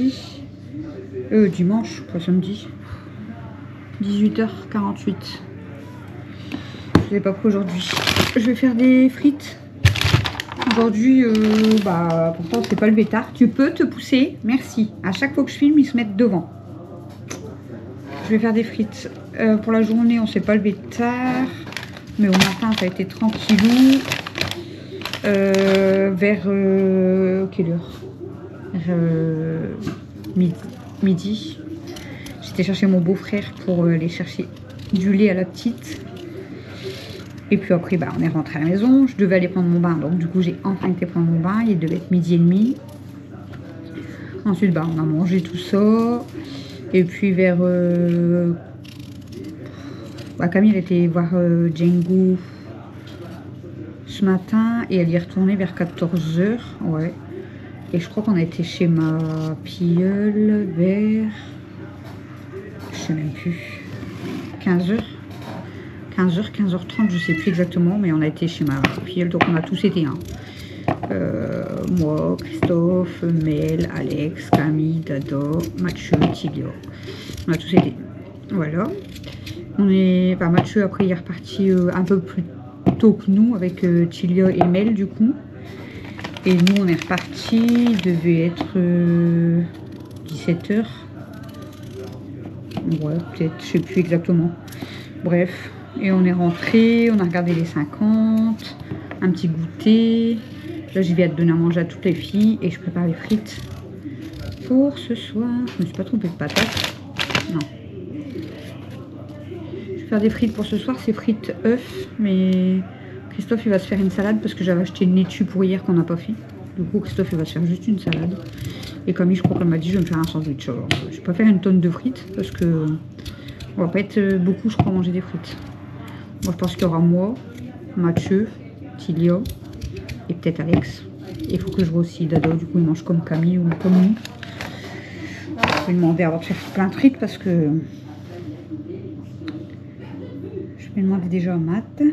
samedi. Dimanche, pas samedi. 18h48. Je l'ai pas pris aujourd'hui. Je vais faire des frites. Aujourd'hui, pourtant c'est pas levé tard. Tu peux te pousser, merci. À chaque fois que je filme, ils se mettent devant. Je vais faire des frites. Pour la journée, on s'est pas levé tard. Mais au matin, ça a été tranquillou. Vers quelle heure? Midi. J'étais chercher mon beau-frère pour aller chercher du lait à la petite. Et puis après, on est rentré à la maison. Je devais aller prendre mon bain. Donc du coup, j'ai enfin été prendre mon bain. Il devait être 12h30. Ensuite, on a mangé tout ça. Et puis vers... Camille, elle était voir Django ce matin. Et elle y est retournée vers 14h. Ouais. Et je crois qu'on a été chez ma pilleule vers... Je sais même plus. 15h. 15h, 15h30, je sais plus exactement, mais on a été chez ma filleule, donc on a tous été. Moi, Christophe, Mel, Alex, Camille, Dado, Mathieu, Tilio. On a tous été. Voilà. Mathieu, après, il est reparti un peu plus tôt que nous, avec Tilio et Mel, du coup. Et nous, on est reparti, il devait être 17h. Ouais, peut-être, je sais plus exactement. Bref. Et on est rentré, on a regardé les 50, un petit goûter. Là, je vais donner à manger à toutes les filles et je prépare les frites pour ce soir. Je me suis pas trompée de patate. Non. Je vais faire des frites pour ce soir, c'est frites œufs. Mais Christophe, il va se faire une salade parce que j'avais acheté une laitue pour hier qu'on n'a pas fait. Du coup, Christophe, il va se faire juste une salade. Et Camille, je crois qu'elle m'a dit, je vais me faire un sandwich. Alors, je vais pas faire une tonne de frites parce que on va pas être beaucoup, je crois, à manger des frites. Moi, je pense qu'il y aura moi, Mathieu, Tilio et peut-être Alex. Il faut que je vois aussi Dado, du coup, il mange comme Camille ou comme nous. Je vais demander avant de faire plein de frites parce que je vais demander déjà à Matt.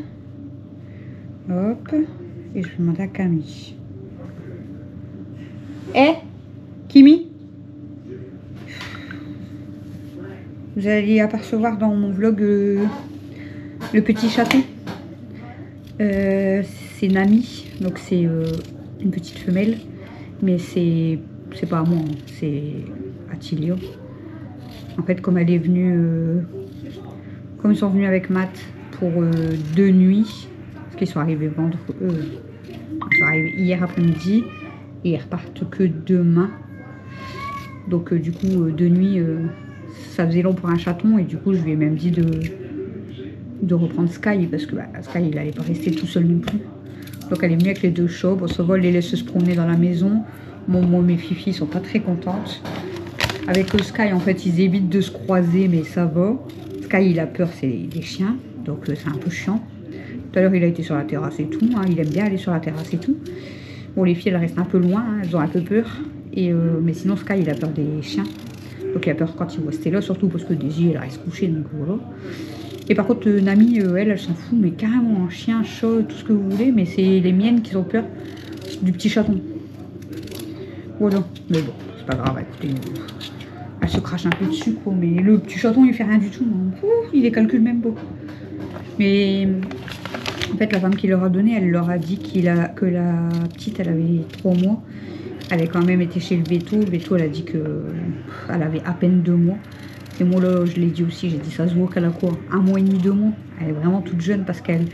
Hop. Et je vais demander à Camille. Kimi? Vous allez apercevoir dans mon vlog le petit chaton. C'est Nami, donc c'est une petite femelle, mais c'est pas à moi, hein, c'est à Tilio. En fait, comme elle est venue, comme ils sont venus avec Matt pour 2 nuits, parce qu'ils sont arrivés ils sont arrivés hier après-midi et ils repartent que demain. Donc du coup 2 nuits, ça faisait long pour un chaton et du coup je lui ai même dit de reprendre Sky parce que Sky il n'allait pas rester tout seul non plus. Donc elle est venue avec les 2 chats. Bon, ça va, elle les laisse se promener dans la maison. Moi mes filles sont pas très contentes. Avec le Sky en fait ils évitent de se croiser mais ça va. Sky il a peur, c'est des chiens, donc c'est un peu chiant. Tout à l'heure il a été sur la terrasse et tout, hein. Il aime bien aller sur la terrasse et tout. Bon les filles elles restent un peu loin, hein. Elles ont un peu peur. Mais sinon Sky il a peur des chiens. Donc il a peur quand il voit Stella, surtout parce que Daisy elle reste couchée, donc voilà. Et par contre Nami elle s'en fout, mais carrément un chien, un chat, tout ce que vous voulez, mais c'est les miennes qui ont peur du petit chaton. Voilà, mais bon, c'est pas grave, écoutez, elle se crache un peu dessus quoi, mais le petit chaton il fait rien du tout, hein. Il les calcule même pas. Mais en fait la femme qui leur a donné, elle leur a dit que la petite elle avait 3 mois. Elle avait quand même été chez le veto. Le veto, elle a dit qu'elle avait à peine 2 mois. Et moi, là, je l'ai dit aussi. J'ai dit, ça se voit qu'elle a quoi, 1 mois et demi, 2 mois. Elle est vraiment toute jeune parce qu'elle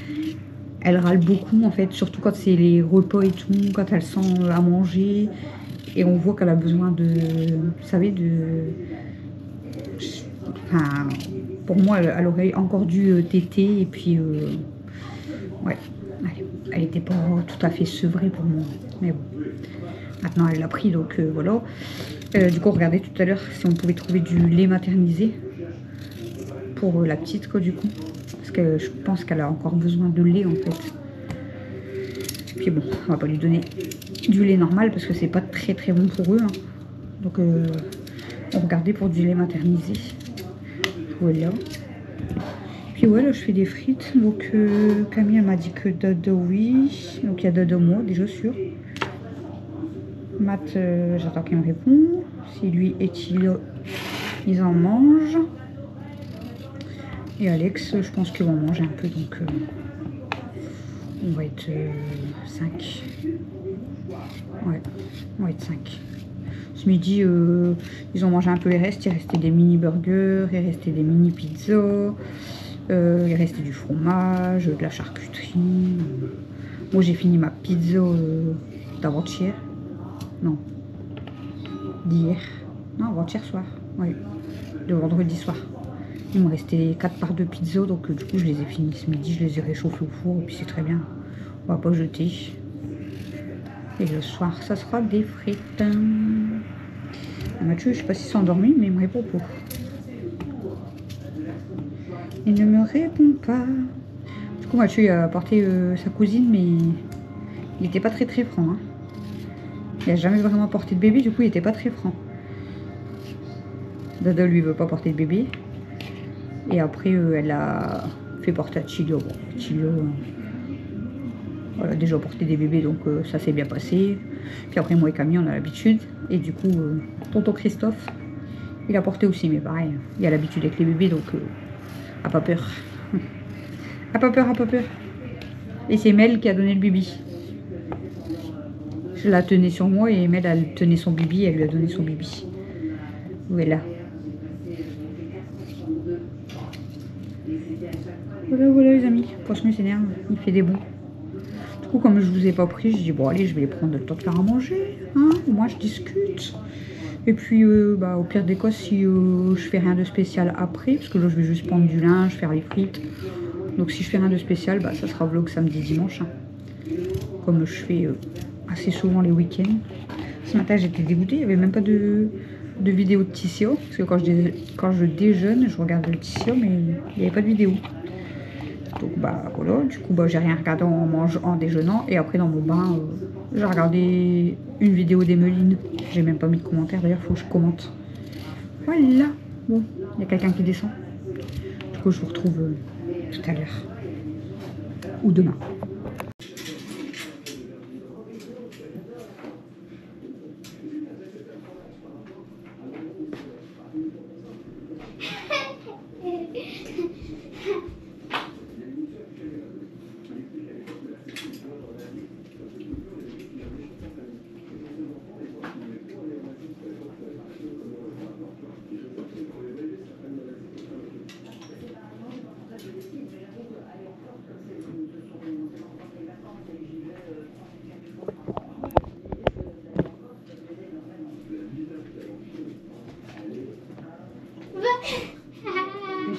râle beaucoup, en fait. Surtout quand c'est les repas et tout, quand elle sent à manger. Et on voit qu'elle a besoin de... Vous savez, Enfin, pour moi, elle aurait encore dû téter. Et puis, ouais, elle n'était pas tout à fait sevrée pour moi. Mais bon. Maintenant, elle l'a pris, donc voilà. Du coup, regardez tout à l'heure si on pouvait trouver du lait maternisé pour la petite, quoi, du coup. Parce que je pense qu'elle a encore besoin de lait, en fait. Puis bon, on va pas lui donner du lait normal parce que c'est pas très très bon pour eux. Hein. Donc, on regardait pour du lait maternisé. Voilà. Puis voilà, je fais des frites. Donc, Camille, elle m'a dit que Dodo, oui. Donc, il y a Dodo, moi, déjà sûr. Matt, j'attends qu'il me réponde. Si lui et Thilo, ils en mangent. Et Alex, je pense qu'ils vont manger un peu, donc on va être 5. Ouais, on va être 5. Ce midi, ils ont mangé un peu les restes. Il restait des mini burgers, il restait des mini pizzas, il restait du fromage, de la charcuterie. Moi, j'ai fini ma pizza d'avant-hier. Non, d'hier. Non, avant-hier soir. Oui, de vendredi soir. Il me restait 4 parts de pizza, donc du coup, je les ai finis ce midi. Je les ai réchauffés au four, et puis c'est très bien. On va pas jeter. Et le soir, ça sera des frites. Mathieu, je sais pas s'il s'est endormi, mais il me répond pas. Il ne me répond pas. Du coup, Mathieu il a apporté sa cousine, mais il n'était pas très franc. Hein. Il n'a jamais vraiment porté de bébé, du coup, il n'était pas très franc. Dada, lui, veut pas porter de bébé. Et après, elle a fait porter à Chilio. Bon, Chilio, voilà, déjà porté des bébés, donc ça s'est bien passé. Puis après, moi et Camille, on a l'habitude. Et du coup, tonton Christophe, il a porté aussi, mais pareil, il a l'habitude avec les bébés, donc a pas peur. A pas peur, a pas peur. Et c'est Mel qui a donné le bibi. Je la tenais sur moi et Mel, elle tenait son bibi, elle lui a donné son bibi. Voilà. Voilà les amis, franchement il s'énerve, il fait des bons. Du coup comme je vous ai pas pris, je dis bon allez je vais les prendre le temps de faire à manger, hein, moi je discute. Et puis au pire des cas si je fais rien de spécial après, parce que là je vais juste prendre du linge, faire les frites. Donc si je fais rien de spécial, ça sera vlog samedi dimanche. Hein. Comme je fais assez souvent les week-ends. Ce matin j'étais dégoûtée, il n'y avait même pas de vidéo de Tissio. Parce que quand je déjeune, je regarde le Tissio, mais il n'y avait pas de vidéo. Donc voilà, du coup j'ai rien regardé en déjeunant. Et après dans mon bain, j'ai regardé une vidéo d'Emeline. J'ai même pas mis de commentaire d'ailleurs, faut que je commente. Voilà, bon, il y a quelqu'un qui descend. Du coup je vous retrouve tout à l'heure. Ou demain.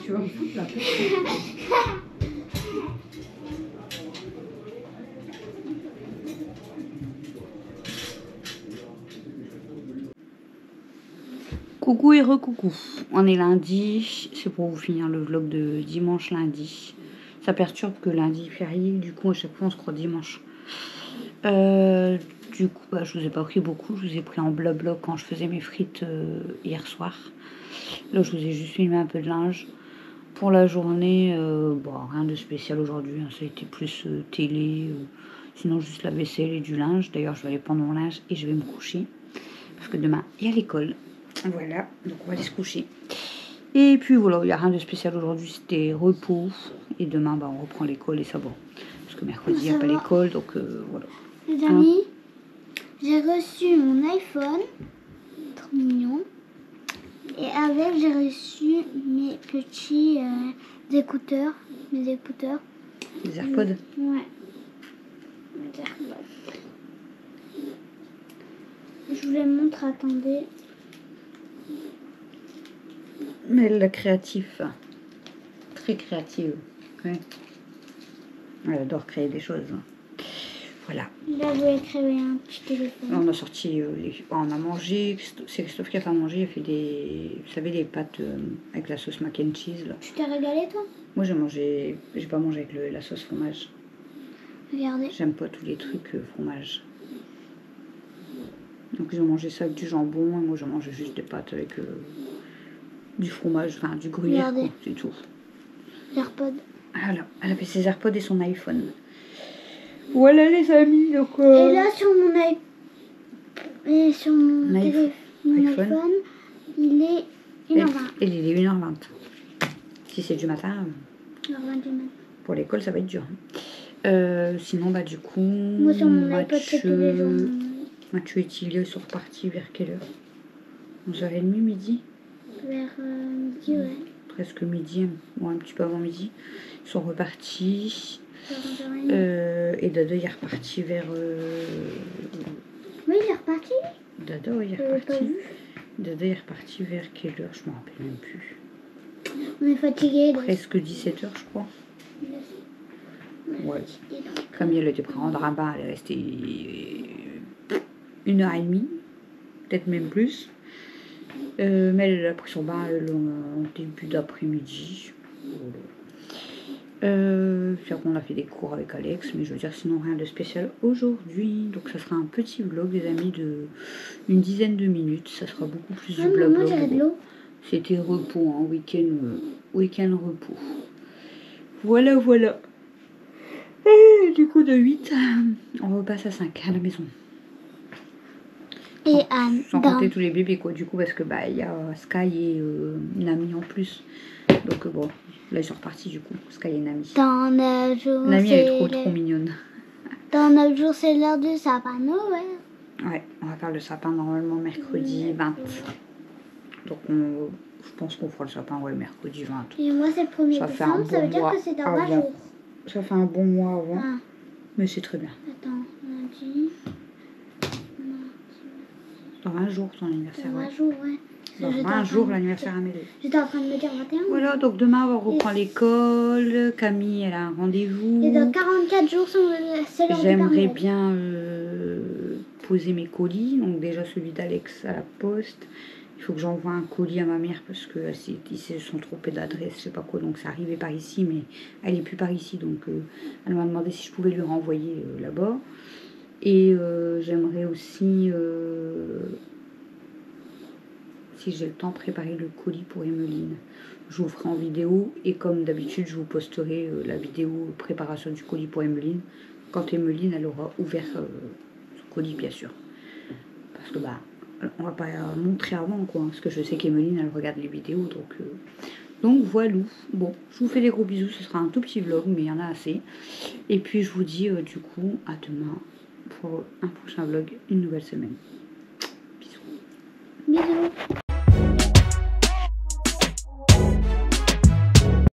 Tu vas me foutre la paix. Coucou et recoucou. On est lundi. C'est pour vous finir le vlog de dimanche lundi. Ça perturbe que lundi férié. Du coup, à chaque fois, on se croit dimanche. Du coup, je vous ai pas pris beaucoup. Je vous ai pris en blabla quand je faisais mes frites hier soir. Là, je vous ai juste filmé un peu de linge. Pour la journée, rien de spécial aujourd'hui. Hein, ça a été plus télé. Sinon, juste la vaisselle et du linge. D'ailleurs, je vais aller prendre mon linge et je vais me coucher. Parce que demain, il y a l'école. Voilà, donc on va aller se coucher. Et puis voilà, il n'y a rien de spécial aujourd'hui. C'était repos. Et demain, on reprend l'école et ça va. Parce que mercredi, il n'y a pas l'école. Donc voilà. Les amis, j'ai reçu mon iPhone. Trop mignon. Et avec, j'ai reçu mes petits écouteurs. Mes écouteurs. Les AirPods. Ouais. Mes AirPods. Je vous les montre, attendez. Mais elle créatif. Très créative. Ouais. Elle adore créer des choses. Voilà. Là, je vais créer un petit téléphone. On a sorti, on a mangé. C'est Christophe qui a fait manger. Il a fait vous savez, des pâtes avec la sauce mac and cheese. Là. Tu t'es régalé, toi? Moi, j'ai pas mangé avec la sauce fromage. Regardez. J'aime pas tous les trucs fromage. Donc, ils ont mangé ça avec du jambon. Et moi, je mangeais juste des pâtes avec du fromage, enfin du gruyère, c'est tout. AirPods. Voilà, elle a fait ses AirPods et son iPhone. Voilà les amis, donc... Et là, sur mon Et sur mon iPhone. iPhone, il est 1h20. Et il est 1h20. Si c'est du matin, 1h20 du matin. pour l'école, ça va être dur. Sinon, bah du coup, Moi, sur mon iPod, c'est tous les jours. Mathieu et Tilio sont repartis vers quelle heure? 11h30, midi? Vers midi, ouais. Presque midi, ou un petit peu avant midi. Ils sont repartis. Vers 11h30. Et Dada, il est reparti vers... Oui, il est reparti. Dada, ouais, il est reparti. Dada est reparti vers quelle heure? Je me rappelle même plus. On est fatigué. Presque 17h, je crois. Ouais. Camille, elle était prendre un bain, elle est restée 1h30, peut-être même plus. Mais elle a pris son bain en début d'après-midi. Puis après, on a fait des cours avec Alex, mais je veux dire, sinon rien de spécial aujourd'hui. Donc, ça sera un petit vlog, les amis, de une dizaine de minutes. Ça sera beaucoup plus du blabla. C'était repos, hein, week-end repos. Voilà, voilà. Et du coup, de 8, on repasse à 5 à la maison. Et Anne. Sans compter tous les bébés, quoi, du coup, parce que bah, il y a Sky et Nami en plus. Donc, bon, là, ils sont repartis, du coup. Sky et Nami. Dans 9 jours, Nami, elle est trop mignonne. Dans 9 jours, c'est l'heure du sapin Noël. Ouais, on va faire le sapin normalement mercredi 20. Donc, je pense qu'on fera le sapin, ouais, mercredi 20. Et moi, c'est le 1er décembre, ça veut dire que c'est dans 20 jours. Ça fait un bon mois avant. Ah. Mais c'est très bien. Attends, lundi. Dans 20 jours ton anniversaire. Dans 20 jours, ouais. Dans 20 jours l'anniversaire à Médée. J'étais en train de me dire 21. Voilà, donc demain on reprend l'école. Camille, elle a un rendez-vous. Et dans 44 jours, c'est l'heure du J'aimerais bien poser mes colis. Donc déjà celui d'Alex à la poste. Il faut que j'envoie un colis à ma mère parce que ils se sont trompés d'adresse, je sais pas quoi. Donc ça arrivait par ici, mais elle est plus par ici. Donc elle m'a demandé si je pouvais lui renvoyer là-bas. Et j'aimerais aussi, si j'ai le temps, préparer le colis pour Emeline. Je vous ferai en vidéo et comme d'habitude, je vous posterai la vidéo préparation du colis pour Emeline quand Emeline elle aura ouvert son colis, bien sûr. Parce que bah, on va pas montrer avant, quoi. Parce que je sais qu'Emeline elle regarde les vidéos, donc voilà. Bon, je vous fais des gros bisous. Ce sera un tout petit vlog, mais il y en a assez. Et puis je vous dis du coup à demain pour un prochain vlog, une nouvelle semaine. Bisous. Bisous.